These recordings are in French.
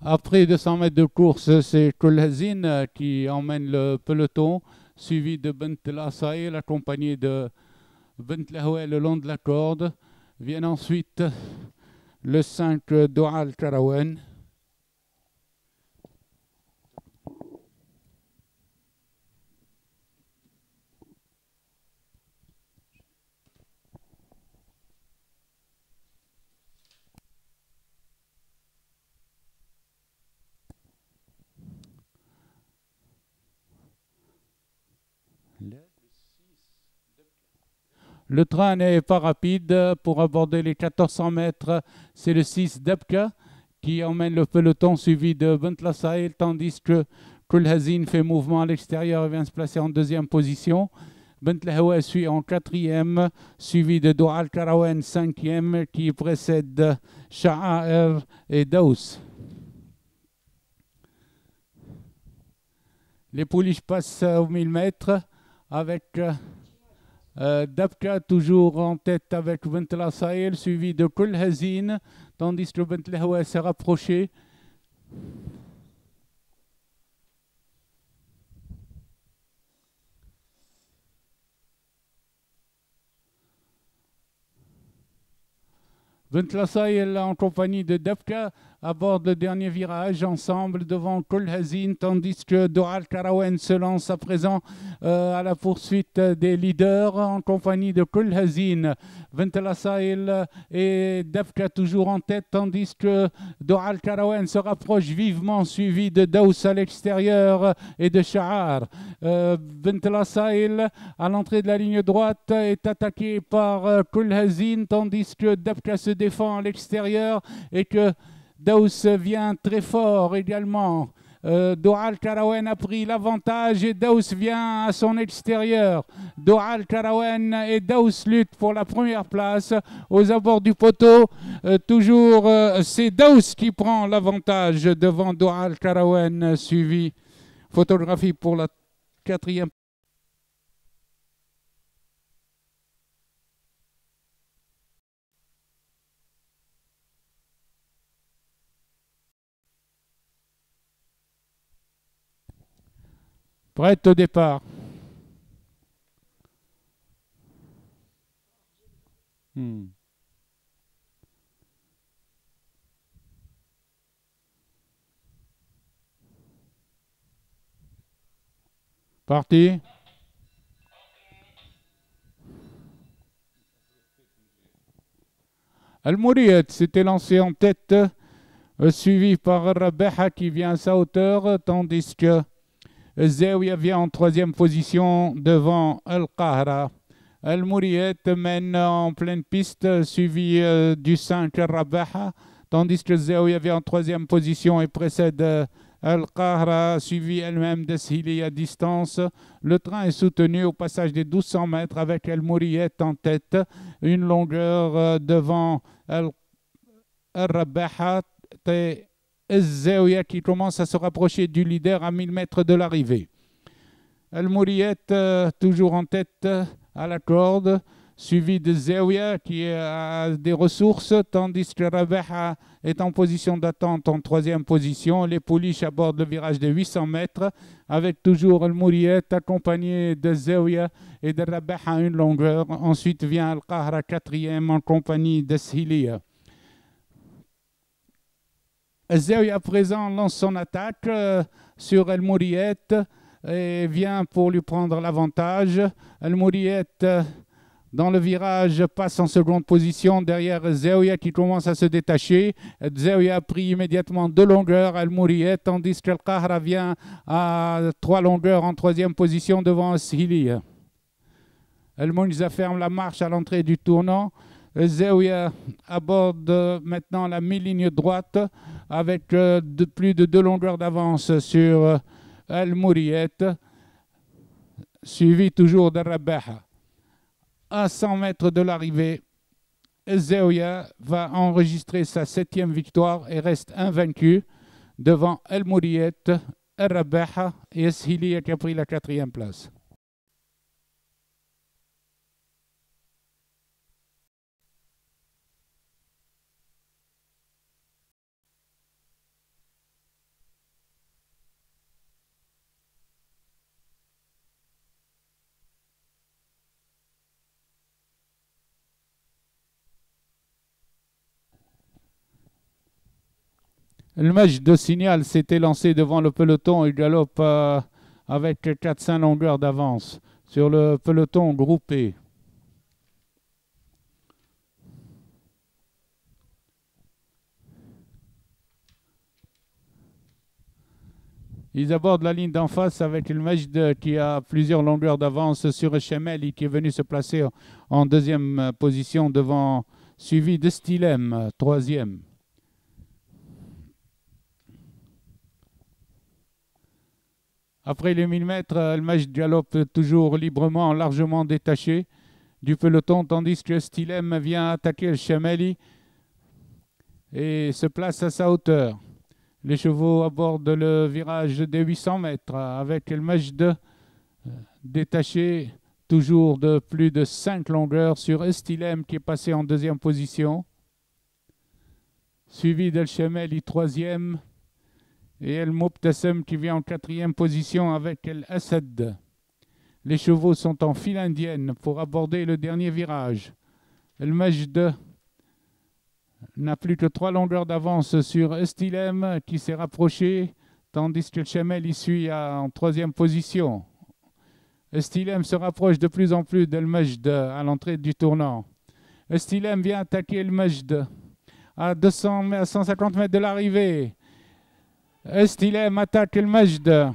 Après 200 mètres de course, c'est Kulhazin qui emmène le peloton, suivi de Bent El Asaïl, accompagné de Bent Lahoué le long de la corde. Vient ensuite le 5 Doual Karawen. Le train n'est pas rapide pour aborder les 1400 mètres. C'est le 6 Debka qui emmène le peloton suivi de Bent Lassaïl, tandis que Kulhazin fait mouvement à l'extérieur et vient se placer en deuxième position. Bent Lahoué suit en quatrième, suivi de Doual Karawen cinquième qui précède Sha'air et Daous. Les pouliches passent aux 1000 mètres avec Dabka toujours en tête avec Bent Lassaïl, suivi de Kulhazin, tandis que Bent Lahoué s'est rapproché. Bent Lassaïl en compagnie de Dabka aborde le dernier virage ensemble devant Kulhazin, tandis que Doual Karawen se lance à présent à la poursuite des leaders en compagnie de Kulhazin. Bent Lassaïl et Dabka toujours en tête, tandis que Doual Karawen se rapproche vivement, suivi de Daous à l'extérieur et de Sha'ar. Bent Lassaïl à l'entrée de la ligne droite est attaqué par Kulhazin, tandis que Dabka se défend à l'extérieur et que Daous vient très fort également. Doual Karawen a pris l'avantage et Daous vient à son extérieur. Doual Karawen et Daous luttent pour la première place aux abords du poteau. Toujours, c'est Daous qui prend l'avantage devant Doual Karawen, suivi. Photographie pour la quatrième. Prête au départ. Parti. Al-Mouriet s'était lancé en tête, suivi par Rabeha qui vient à sa hauteur, tandis que Zawiya vient en troisième position devant Al-Qahra. Al-Mouriet mène en pleine piste, suivi du 5 Rabeha, tandis que Zawiya vient en troisième position et précède Al-Qahra, suivi elle-même d'Eshili à distance. Le train est soutenu au passage des 1200 mètres avec Al-Mouriet en tête, une longueur devant Al-Rabeha et Zawiya qui commence à se rapprocher du leader à 1000 mètres de l'arrivée. Al-Mouriet toujours en tête à la corde, suivi de Zawiya qui a des ressources, tandis que Rabeha est en position d'attente en troisième position. Les pouliches abordent le virage de 800 mètres avec toujours Al-Mouriet accompagné de Zawiya et de Rabeha une longueur. Ensuite vient Al-Qahra quatrième en compagnie de Shiliya. Zawiya à présent lance son attaque sur Al-Mouriet et vient pour lui prendre l'avantage. Al-Mouriet dans le virage passe en seconde position derrière Zawiya qui commence à se détacher. Zawiya a pris immédiatement 2 longueurs à Al-Mouriet, tandis qu'Al-Qahra vient à 3 longueurs en troisième position devant Shili. Al-Mounza ferme la marche à l'entrée du tournant. Zawiya aborde maintenant la mi-ligne droite avec plus de 2 longueurs d'avance sur Al-Mouriet, suivi toujours de Rabeha. À 100 mètres de l'arrivée, Zawiya va enregistrer sa 7e victoire et reste invaincu devant Al-Mouriet, Rabeha et Shili qui a pris la 4e place. Le match de signal s'était lancé devant le peloton et galope avec 4-5 longueurs d'avance sur le peloton groupé. Ils abordent la ligne d'en face avec le Majd qui a plusieurs longueurs d'avance sur Chemel et qui est venu se placer en deuxième position devant, suivi de Stilem, troisième. Après les 1000 mètres, le Majd galope toujours librement, largement détaché du peloton, tandis que Stilem vient attaquer le Chemeli et se place à sa hauteur. Les chevaux abordent le virage des 800 mètres avec le Majd détaché toujours de plus de 5 longueurs sur Estilem qui est passé en deuxième position, suivi d'El Chemeli troisième et El Mobtassem qui vient en quatrième position avec El Assad. Les chevaux sont en file indienne pour aborder le dernier virage. El Majd n'a plus que 3 longueurs d'avance sur Estilem qui s'est rapproché, tandis que le Chemel suit en troisième position. Estilem se rapproche de plus en plus d'El Majd à l'entrée du tournant. Estilem vient attaquer El Majd à 150 mètres de l'arrivée. Estilem attaque El Majd.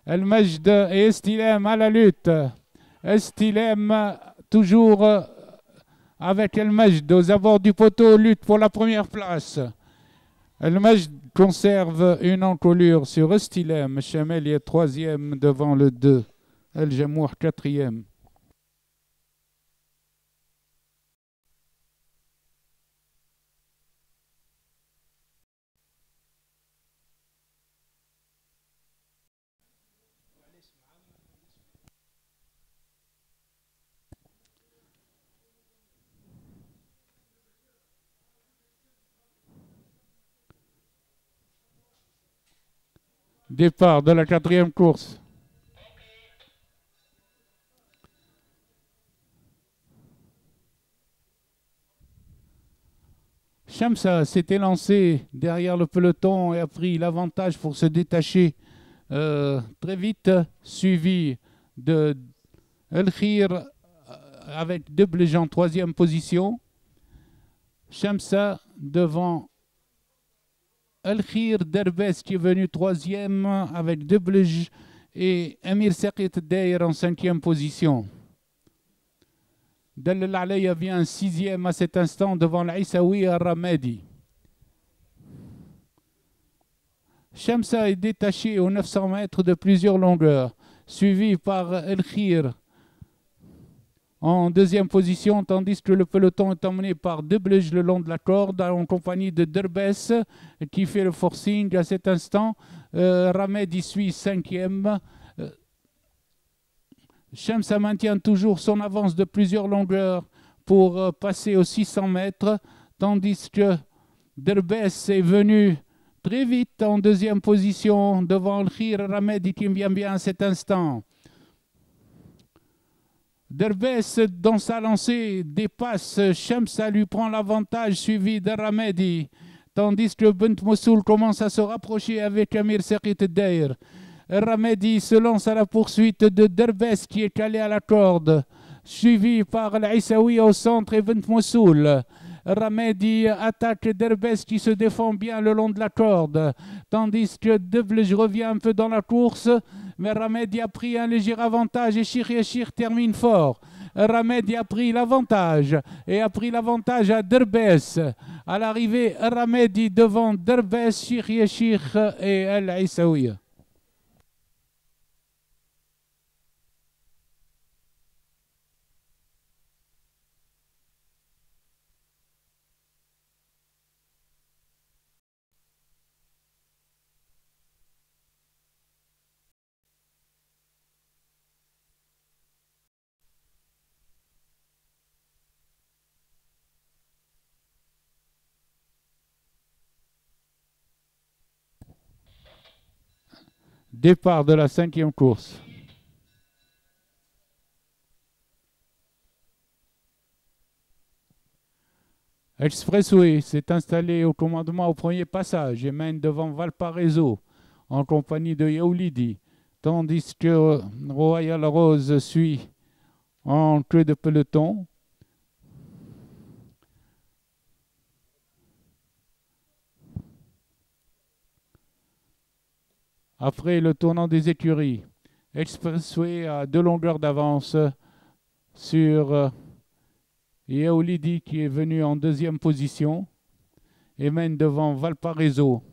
El Majd et Estilem à la lutte. Estilem toujours avec El Majd aux abords du poteau, lutte pour la première place. El Majd conserve une encolure sur Estilem. Chemel est troisième devant le 2. El Jamour quatrième. Départ de la quatrième course. Shamsa s'était lancé derrière le peloton et a pris l'avantage pour se détacher très vite, suivi de El Khir avec Deblej en troisième position. Shamsa devant El Khir, Derbez qui est venu troisième avec Deblej et Emir Saqit Dair en cinquième position. Dalal Alaya vient sixième à cet instant devant l'Aïsaoui Al-Ramadi. Shamsa est détaché aux 900 mètres de plusieurs longueurs, suivi par El Khir en deuxième position, tandis que le peloton est emmené par Deblej le long de la corde en compagnie de Derbez qui fait le forcing à cet instant. Ramadi suit cinquième. Shamsa maintient toujours son avance de plusieurs longueurs pour passer aux 600 mètres, tandis que Derbez est venu très vite en deuxième position devant El Khir Ramadi qui vient bien à cet instant. Derbez, dans sa lancée, dépasse Shamsa, lui prend l'avantage, suivi de Ramadi, tandis que Bent Mossoul commence à se rapprocher avec Amir Saqit Dair. Ramadi se lance à la poursuite de Derbez qui est calé à la corde, suivi par l'Aïsaoui au centre et Bent Mossoul. Ramadi attaque Derbez qui se défend bien le long de la corde, tandis que Deblej revient un peu dans la course, mais Ramadi a pris un léger avantage et Shir Yashir termine fort. Ramadi a pris l'avantage et a pris l'avantage à Derbez. À l'arrivée, Ramadi devant Derbez, Shir Yashir et El Aïsaoui. Départ de la cinquième course. Expressway s'est installé au commandement au premier passage et mène devant Valparaiso en compagnie de Yaoulidi, tandis que Royal Rose suit en queue de peloton. Après le tournant des écuries, Expressway a 2 longueurs d'avance sur Yaoulidi qui est venu en 2e position et mène devant Valparaiso.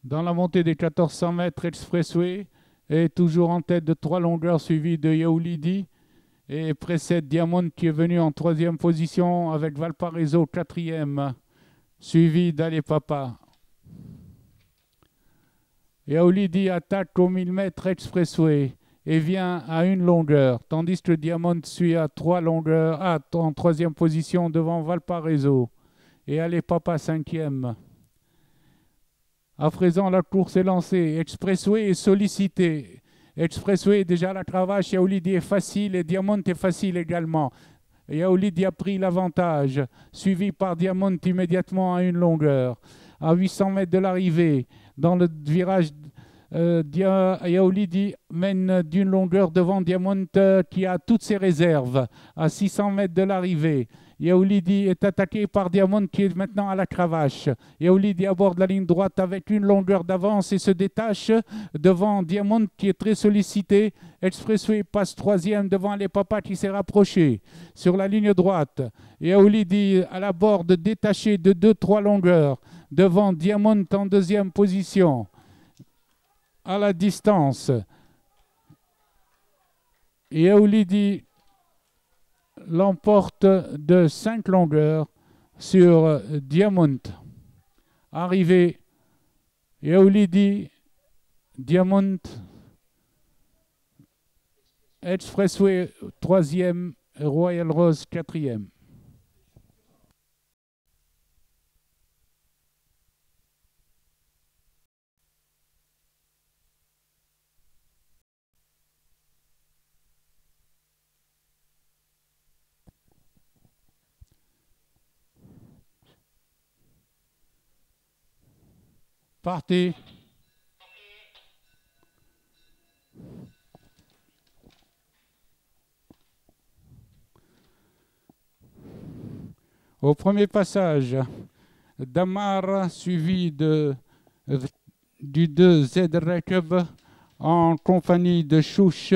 Dans la montée des 1400 mètres, Expressway est toujours en tête de 3 longueurs, suivi de Yaoulidi et précède Diamond qui est venu en 3e position avec Valparaiso 4e, suivi d'Ale Papa. Yaoulidi attaque au 1000 mètres Expressway et vient à 1 longueur, tandis que Diamond suit à 3 longueurs, en 3e position devant Valparaiso et Ale Papa 5e. À présent, la course est lancée. Expressway est sollicité. Expressway est déjà à la cravache. Yaoulidi est facile et Diamond est facile également. Yaoulidi a pris l'avantage, suivi par Diamond immédiatement à 1 longueur. À 800 mètres de l'arrivée, dans le virage, Yaoulidi mène d'1 longueur devant Diamond qui a toutes ses réserves. À 600 mètres de l'arrivée, Yaoulidi est attaqué par Diamond qui est maintenant à la cravache. Yaoulidi aborde la ligne droite avec 1 longueur d'avance et se détache devant Diamond qui est très sollicité. Expressway passe 3e devant Les Papas qui s'est rapproché sur la ligne droite. Yaoulidi à la borde détaché de 2-3 longueurs devant Diamond en 2e position. À la distance, Yaoulidi l'emporte de 5 longueurs sur Diamond. Arrivé, Yaoulidi, Diamond, Expressway 3e, Royal Rose 4e. Partez. Au premier passage, Damar suivi du 2 Z Rekeb en compagnie de Chouch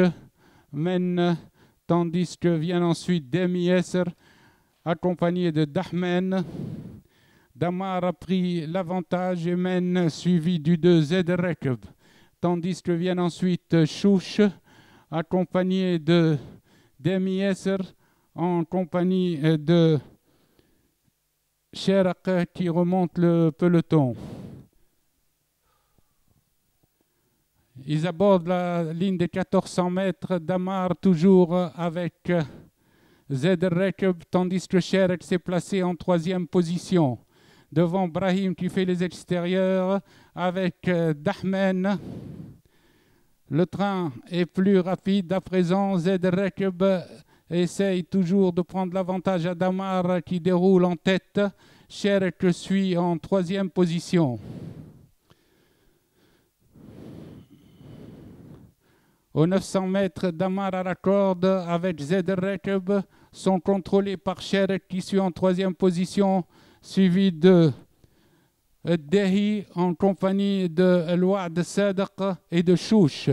mène, tandis que vient ensuite Demi Esser accompagné de Dahmen. Damar a pris l'avantage et mène, suivi du 2 Z Rekeb, tandis que vient ensuite Chouch accompagné de Demi Esser en compagnie de Cherak qui remonte le peloton. Ils abordent la ligne des 1400 mètres. Damar toujours avec Z Rekeb, tandis que Cherak s'est placé en 3e position. Devant Brahim qui fait les extérieurs avec Dahmen. Le train est plus rapide à présent. Z Rekeb essaye toujours de prendre l'avantage à Damar qui déroule en tête. Cherak suit en 3e position. Aux 900 mètres, Damar à la corde avec Z Rekeb sont contrôlés par Cherak qui suit en 3e position, suivi de Dehi en compagnie de Elwad Sadaq et de Chouch.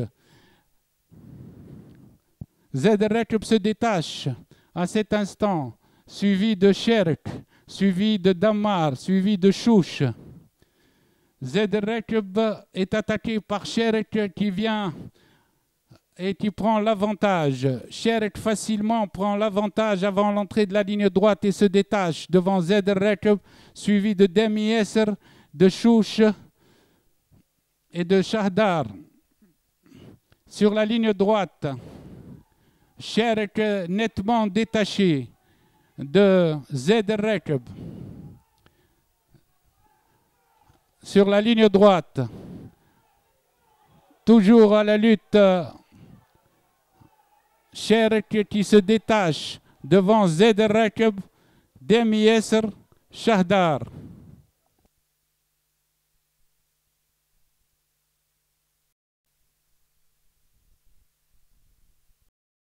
Z Rekeb se détache à cet instant, suivi de Cherak, suivi de Damar, suivi de Chouch. Z Rekeb est attaqué par Cherak qui vient et qui prend l'avantage. Cherak facilement prend l'avantage avant l'entrée de la ligne droite et se détache devant Z Rekeb, suivi de Demi Esser, de Chouch et de Shahdar. Sur la ligne droite, Cherak nettement détaché de Z Rekeb. sur la ligne droite. Toujours à la lutte. Sherk qui se détache devant Zed Rakeb, Demi Yasser, Shahdar.